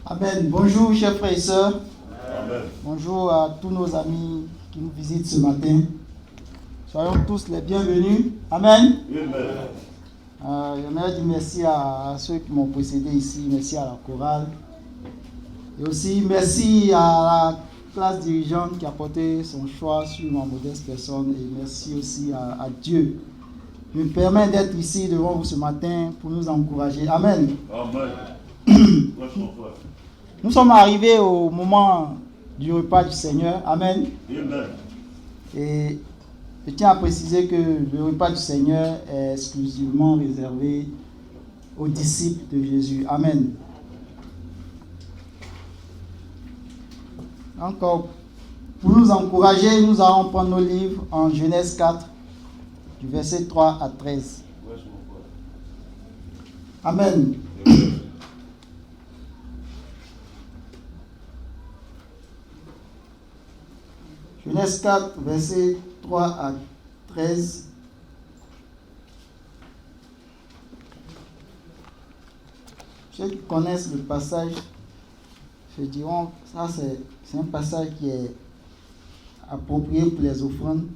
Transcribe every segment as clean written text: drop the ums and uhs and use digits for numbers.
Amen. Bonjour, chers frères et sœurs. Amen. Bonjour à tous nos amis qui nous visitent ce matin. Soyons tous les bienvenus. Amen. J'aimerais dire merci à ceux qui m'ont précédé ici. Merci à la chorale. Et aussi merci à la classe dirigeante qui a porté son choix sur ma modeste personne. Et merci aussi à Dieu qui me permet d'être ici devant vous ce matin pour nous encourager. Amen. Amen. Nous sommes arrivés au moment du repas du Seigneur. Amen. Amen. Et je tiens à préciser que le repas du Seigneur est exclusivement réservé aux disciples de Jésus. Amen. Encore, pour nous encourager, nous allons prendre nos livres en Genèse 4, du verset 3 à 13. Amen. Genèse 4, verset 3 à 13. Ceux qui connaissent le passage se diront, ça c'est un passage qui est approprié pour les offrandes.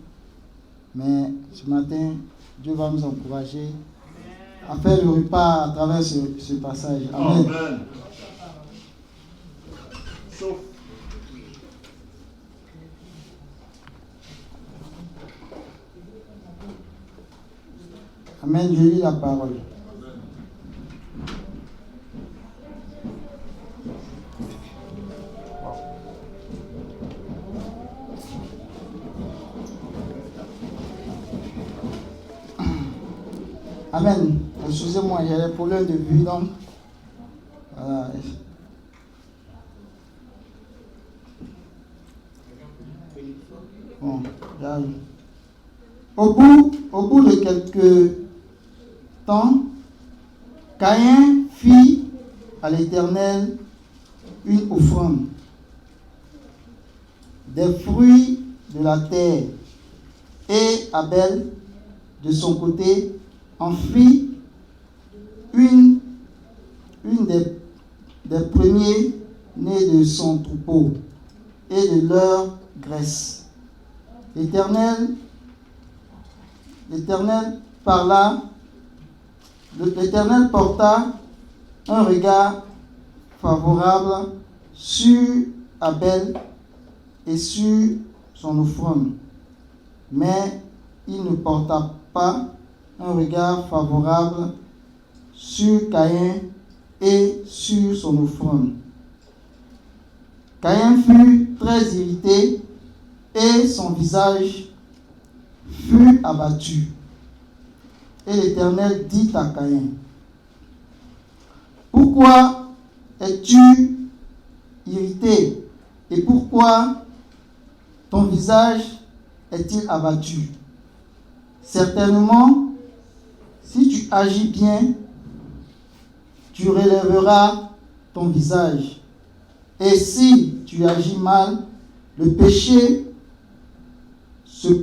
Mais ce matin, Dieu va nous encourager à faire le repas à travers ce passage. Amen. Amen. Amen, je lis la parole. Amen. Excusez-moi, j'ai des problèmes de vue, donc. Voilà. Bon, j'arrive. Au bout de quelques temps, Caïn fit à l'Éternel une offrande, des fruits de la terre, et Abel, de son côté, en fit une des premiers nés de son troupeau et de leur graisse. L'Éternel porta un regard favorable sur Abel et sur son offrande, mais il ne porta pas un regard favorable sur Caïn et sur son offrande. Caïn fut très irrité et son visage fut abattu. Et l'Éternel dit à Caïn: pourquoi es-tu irrité et pourquoi ton visage est-il abattu? Certainement, si tu agis bien, tu relèveras ton visage. Et si tu agis mal, le péché se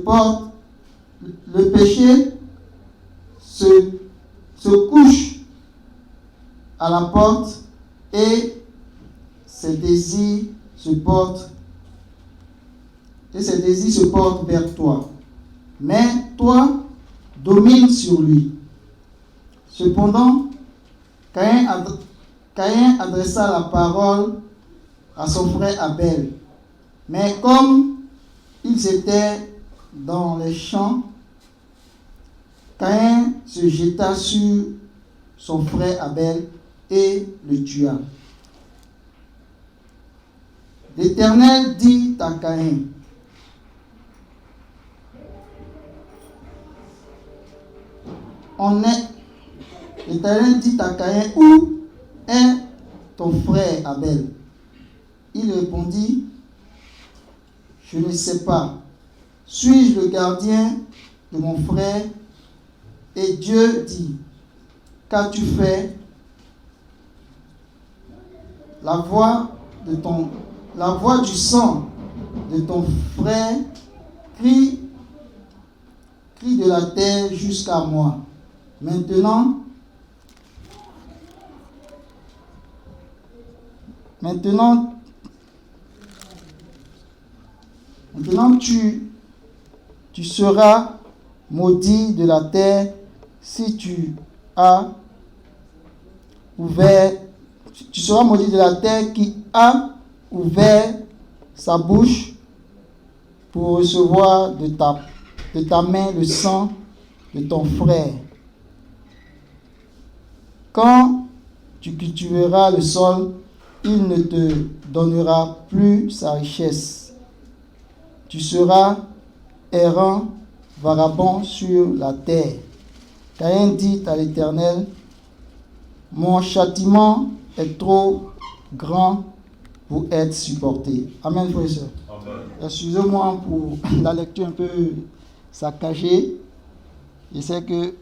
couche à la porte et ses désirs se portent vers toi. Mais toi, domine sur lui. Cependant, Caïn adressa la parole à son frère Abel. Mais comme ils étaient dans les champs, Caïn se jeta sur son frère Abel et le tua. L'Éternel dit à Caïn: L'Éternel dit à Caïn: où est ton frère Abel? Il répondit: je ne sais pas. Suis-je le gardien de mon frère? Et Dieu dit: qu'as-tu fait? La voix du sang de ton frère crie de la terre jusqu'à moi. Maintenant, Maintenant tu seras maudit de la terre si tu seras maudit de la terre qui a ouvert sa bouche pour recevoir de ta main le sang de ton frère. Quand tu cultiveras le sol, il ne te donnera plus sa richesse. Tu seras errant, vagabond sur la terre. Caïn dit à l'Éternel, mon châtiment est trop grand pour être supporté. Amen, frères et sœurs. Excusez-moi pour la lecture un peu saccagée. Je sais que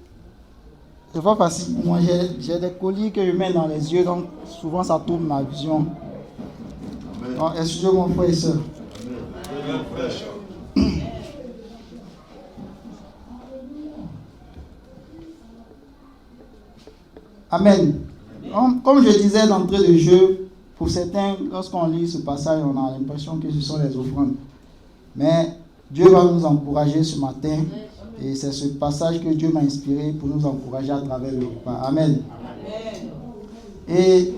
c'est pas facile. Moi, j'ai des colis que je mets dans les yeux, donc souvent ça tourne ma vision. Donc, excusez-moi, frères et sœurs. Amen. Comme je disais d'entrée de jeu, pour certains, lorsqu'on lit ce passage, on a l'impression que ce sont les offrandes. Mais Dieu va nous encourager ce matin. Et c'est ce passage que Dieu m'a inspiré pour nous encourager à travers le repas. Amen. Et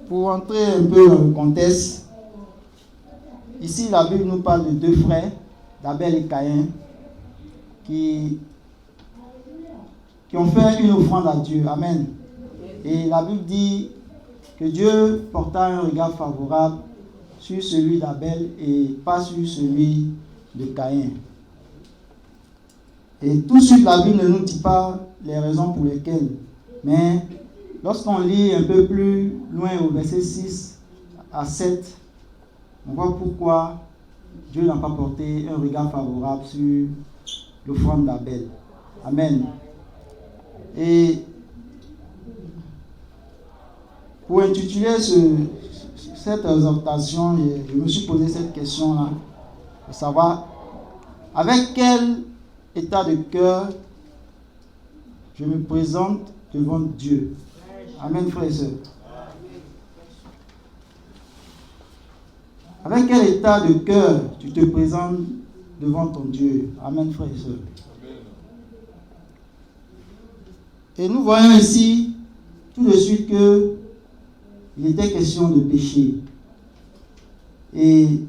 pour entrer un peu dans le contexte, ici la Bible nous parle de deux frères, d'Abel et Caïn, qui ont fait une offrande à Dieu. Amen. Et la Bible dit que Dieu porta un regard favorable sur celui d'Abel et pas sur celui de Caïn. Et tout de suite, la Bible ne nous dit pas les raisons pour lesquelles. Mais lorsqu'on lit un peu plus loin au verset 6 à 7, on voit pourquoi Dieu n'a pas porté un regard favorable sur l'offrande d'Abel. Amen. Et pour intituler cette exhortation, je me suis posé cette question-là, de savoir avec quel état de cœur je me présente devant Dieu. Amen, frères et sœurs. Avec quel état de cœur tu te présentes devant ton Dieu. Amen, frères et sœurs. Et nous voyons ici tout de suite que il était question de péché. Et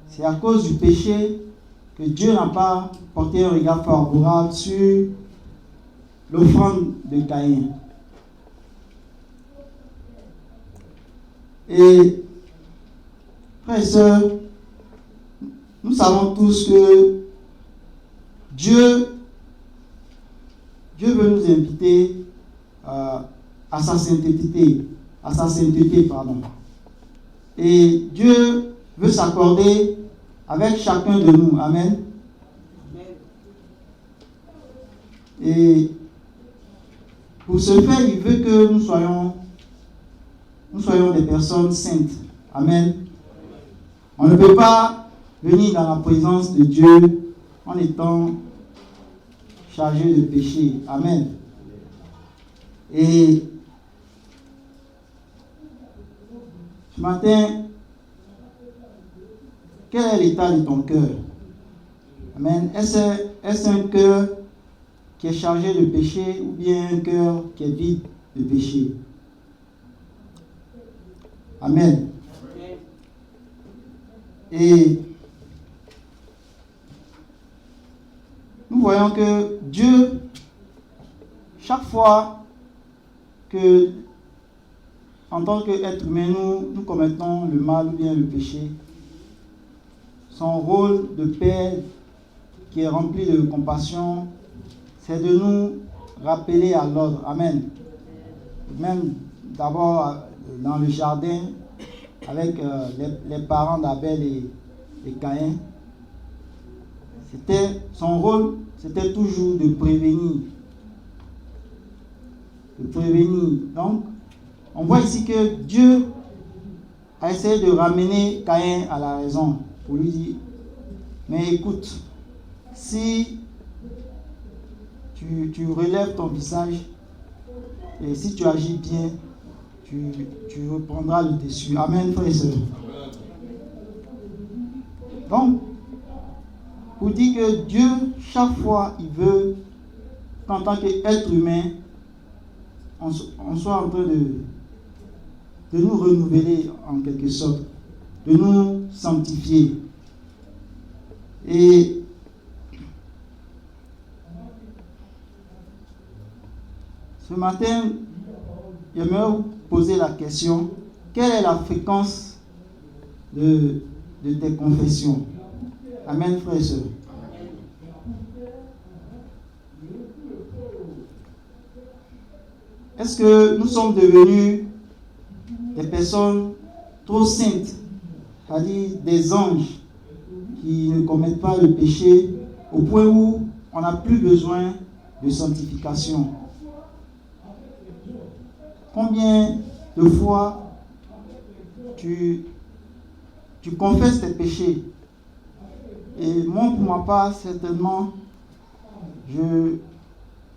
c'est à cause du péché que Dieu n'a pas porté un regard favorable sur l'offrande de Caïn. Et frères et sœurs, nous savons tous que Dieu veut nous inviter à sa sainteté, Et Dieu veut s'accorder avec chacun de nous. Amen. Et pour ce faire, il veut que nous soyons des personnes saintes. Amen. On ne peut pas venir dans la présence de Dieu en étant chargé de péché. Amen. Et ce matin, quel est l'état de ton cœur? Amen. Est-ce un cœur qui est chargé de péché ou bien un cœur qui est vide de péché? Amen. Et nous voyons que Dieu, chaque fois que, en tant qu'être humain, nous commettons le mal ou bien le péché, son rôle de Père, qui est rempli de compassion, c'est de nous rappeler à l'ordre. Amen. Même d'abord dans le jardin, avec les parents d'Abel et Caïn, son rôle, c'était toujours de prévenir. Donc, on voit ici que Dieu a essayé de ramener Caïn à la raison pour lui dire, mais écoute, si tu relèves ton visage et si tu agis bien, tu reprendras le dessus. Amen, frères et sœurs. Donc, pour dire que Dieu, chaque fois, il veut qu'en tant qu'être humain, on soit en train de nous renouveler en quelque sorte, de nous sanctifier. Et ce matin, j'aimerais vous poser la question, quelle est la fréquence de tes confessions? Amen, frères et sœurs. Est-ce que nous sommes devenus des personnes trop saintes, c'est-à-dire des anges qui ne commettent pas le péché, au point où on n'a plus besoin de sanctification? Combien de fois tu confesses tes péchés? Et moi, pour ma part, certainement, je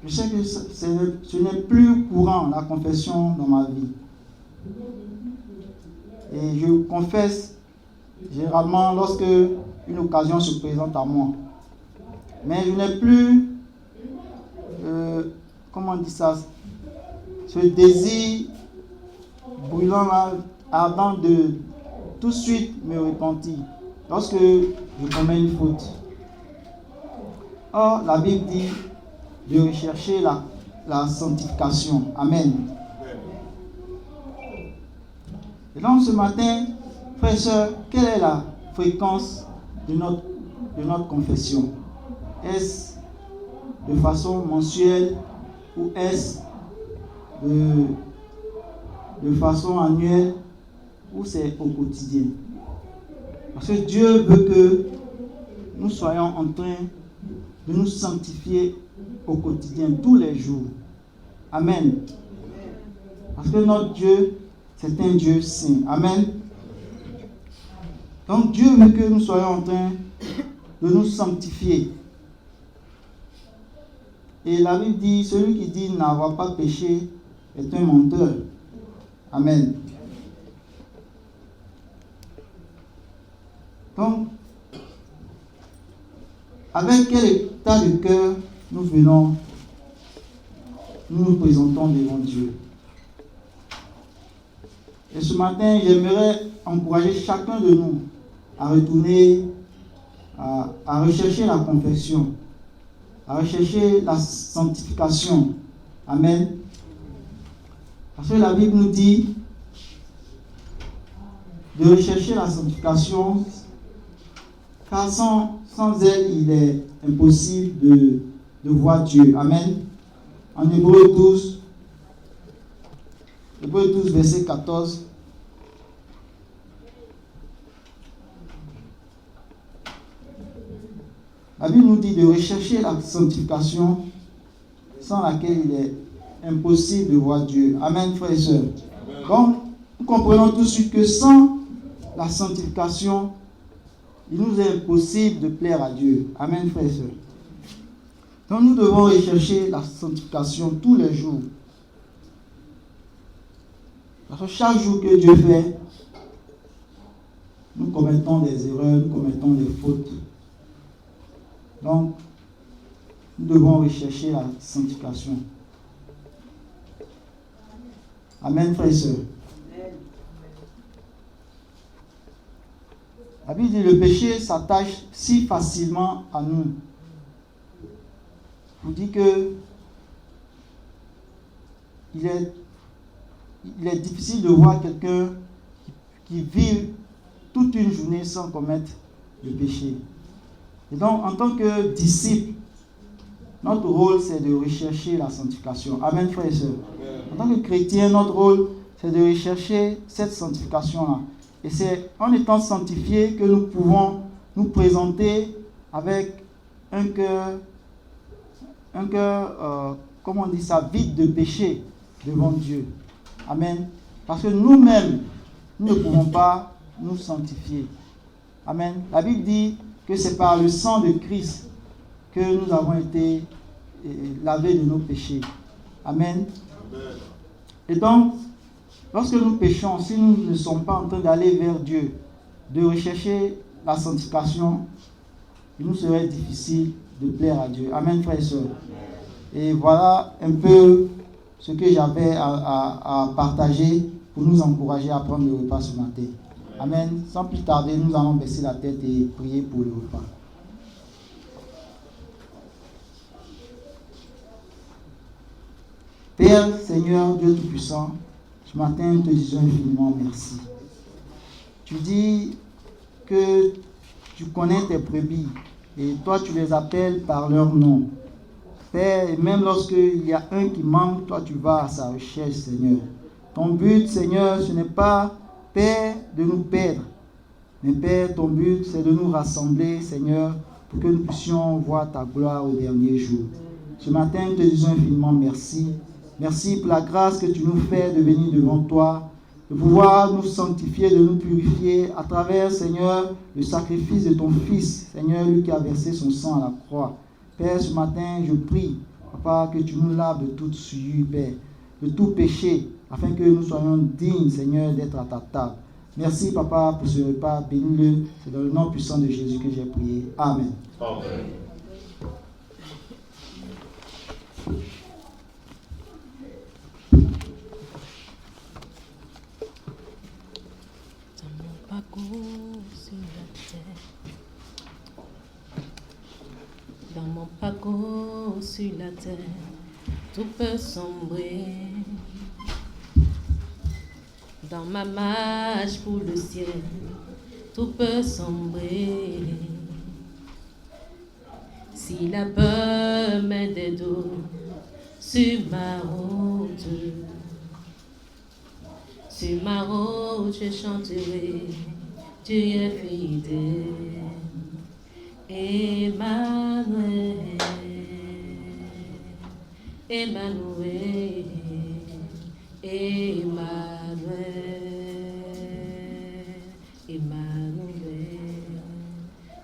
sais que ce n'est plus courant, la confession, dans ma vie. Et je confesse généralement lorsque une occasion se présente à moi. Mais je n'ai plus, comment on dit ça, ce désir brûlant là, ardent de tout de suite me repentir lorsque je commets une faute. Or, la Bible dit de rechercher la sanctification. Amen. Et donc ce matin, frères et sœurs, quelle est la fréquence de notre confession? Est-ce de façon mensuelle ou est-ce de façon annuelle ou c'est au quotidien? Parce que Dieu veut que nous soyons en train de nous sanctifier au quotidien, tous les jours. Amen. Parce que notre Dieu, c'est un Dieu saint. Amen. Donc Dieu veut que nous soyons en train de nous sanctifier. Et la Bible dit, celui qui dit n'avoir pas péché est un menteur. Amen. Donc, avec quel état de cœur nous venons, nous présentons devant Dieu? Et ce matin, j'aimerais encourager chacun de nous à retourner, à rechercher la confession, à rechercher la sanctification. Amen. Parce que la Bible nous dit de rechercher la sanctification, car sans elle, il est impossible de voir Dieu. Amen. En Hébreux 12, verset 14. La Bible nous dit de rechercher la sanctification sans laquelle il est impossible de voir Dieu. Amen, frères et sœurs. Donc, nous comprenons tout de suite que sans la sanctification, il nous est impossible de plaire à Dieu. Amen, frères et sœurs. Donc, nous devons rechercher la sanctification tous les jours. Parce que chaque jour que Dieu fait, nous commettons des erreurs, nous commettons des fautes. Donc, nous devons rechercher la sanctification. Amen, frères et sœurs. La Bible dit que le péché s'attache si facilement à nous. Je vous dis que il est difficile de voir quelqu'un qui vit toute une journée sans commettre le péché. Et donc, en tant que disciple, notre rôle, c'est de rechercher la sanctification. Amen, frères et sœurs. En tant que chrétien, notre rôle, c'est de rechercher cette sanctification-là. Et c'est en étant sanctifiés que nous pouvons nous présenter avec un cœur, comment on dit ça, vide de péché devant Dieu. Amen. Parce que nous-mêmes, nous ne pouvons pas nous sanctifier. Amen. La Bible dit que c'est par le sang de Christ que nous avons été lavés de nos péchés. Amen. Et donc, Lorsque nous péchons, si nous ne sommes pas en train d'aller vers Dieu, de rechercher la sanctification, il nous serait difficile de plaire à Dieu. Amen, frères et sœurs. Et voilà un peu ce que j'avais à partager pour nous encourager à prendre le repas ce matin. Amen. Sans plus tarder, nous allons baisser la tête et prier pour le repas. Père, Seigneur, Dieu Tout-Puissant, ce matin, nous te disons infiniment merci. Tu dis que tu connais tes brebis et toi, tu les appelles par leur nom. Père, et même lorsqu'il y a un qui manque, toi, tu vas à sa recherche, Seigneur. Ton but, Seigneur, ce n'est pas, Père, de nous perdre. Mais Père, ton but, c'est de nous rassembler, Seigneur, pour que nous puissions voir ta gloire au dernier jour. Ce matin, nous te disons infiniment merci. Merci pour la grâce que tu nous fais de venir devant toi, de pouvoir nous sanctifier, de nous purifier à travers, Seigneur, le sacrifice de ton Fils, Seigneur, lui qui a versé son sang à la croix. Père, ce matin, je prie, Papa, que tu nous laves de toute souillure, Père, de tout péché, afin que nous soyons dignes, Seigneur, d'être à ta table. Merci, Papa, pour ce repas. Bénis-le. C'est dans le nom puissant de Jésus que j'ai prié. Amen. Amen. Dans mon parcours sur la terre, tout peut sombrer. Dans ma marche pour le ciel, tout peut sombrer. Si la peur met des dos sur ma route, je chanterai, tu es fidèle. Emmanuel, Emmanuel, Emmanuel, Emmanuel.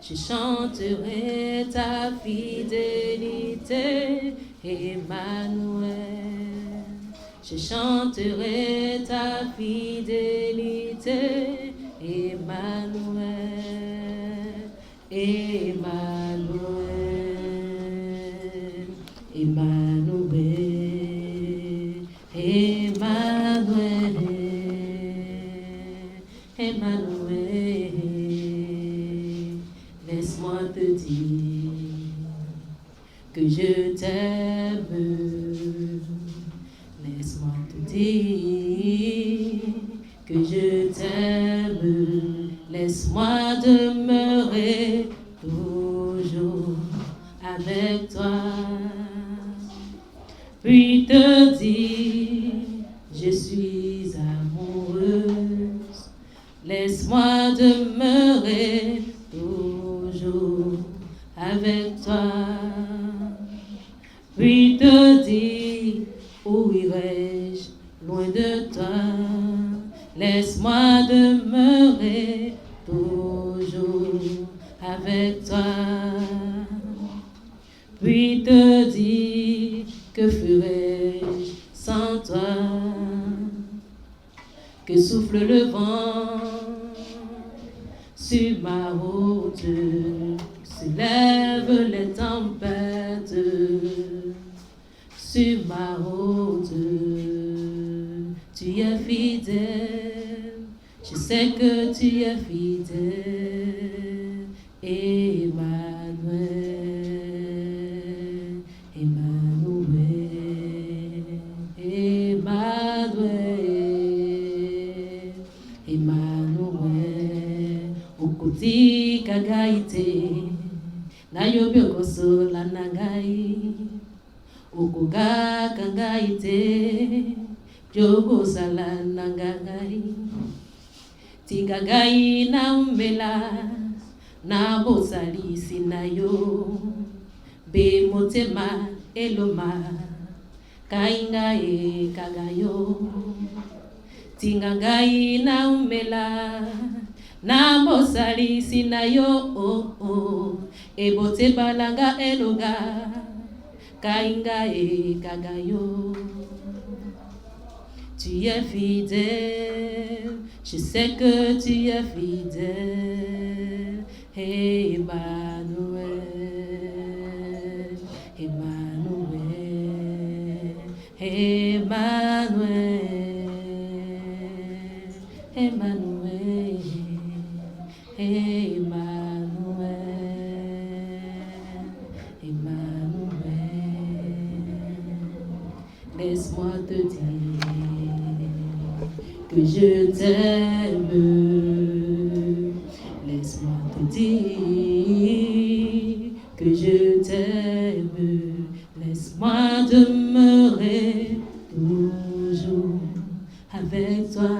Je chanterai ta fidélité, Emmanuel. Je chanterai ta fidélité, Emmanuel. Emmanuel, Emmanuel, Emmanuel, Emmanuel. Laisse-moi te dire que je t'aime. Laisse-moi te dire que je t'aime. Laisse-moi demeurer toujours avec toi. Puis te dire, je suis amoureuse. Laisse-moi demeurer toujours avec toi. Puis te dire, où irai-je loin de toi? Laisse-moi demeurer toujours avec toi. Puis te dire, que ferais-je sans toi? Que souffle le vent sur ma route, s'élèvent les tempêtes sur ma route. Tu es fidèle, je sais que tu es fidèle. Emmanuel, Emmanuel, Emmanuel, Emmanuel. Okoti kagaite, na yobiokoso la nangai. Okuga kangaite, jogo sala nangai. Tingagai na umela, na bosali sinayo. Be motema eloma, kainga e kagayo. Tingagai na umela, na bosali sinayo. Oh oh, e bote balanga eloga, kainga e kagayo. tu es fidèle, je sais que tu es fidèle. Emmanuel, Emmanuel, Emmanuel, Emmanuel, Emmanuel, Emmanuel. Laisse-moi te dire que je t'aime. Laisse-moi te dire que je t'aime. Laisse-moi demeurer toujours avec toi.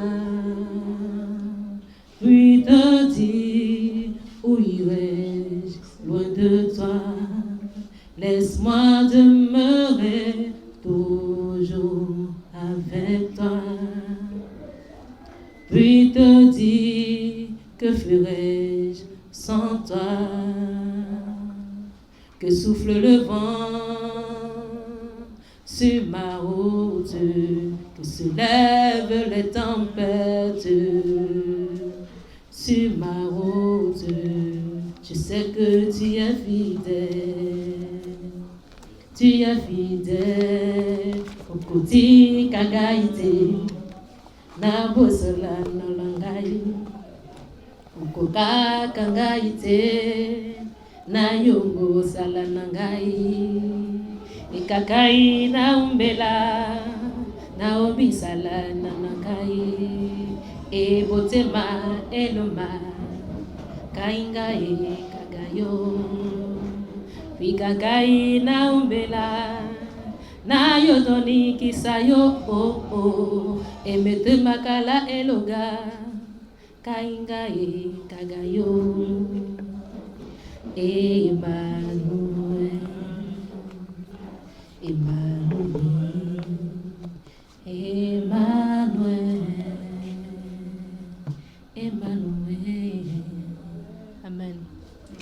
Puis te dire où irai-je loin de toi. Laisse-moi demeurer toujours avec toi. Puis te dire que ferais-je sans toi. Que souffle le vent sur ma route, que se lèvent les tempêtes sur ma route. Je sais que tu es fidèle. Tu es fidèle au côté kagaïté, na bosola no langai, au koka kangaïté, na yongo sala nangai, ikakai na umbela, na obi sala nangai, e botema eloma, kainga e kagayo. Pikakai na umbela na yotoni kisayo emete makala eloga kainga e kagayo. Emmanuel, Emmanuel,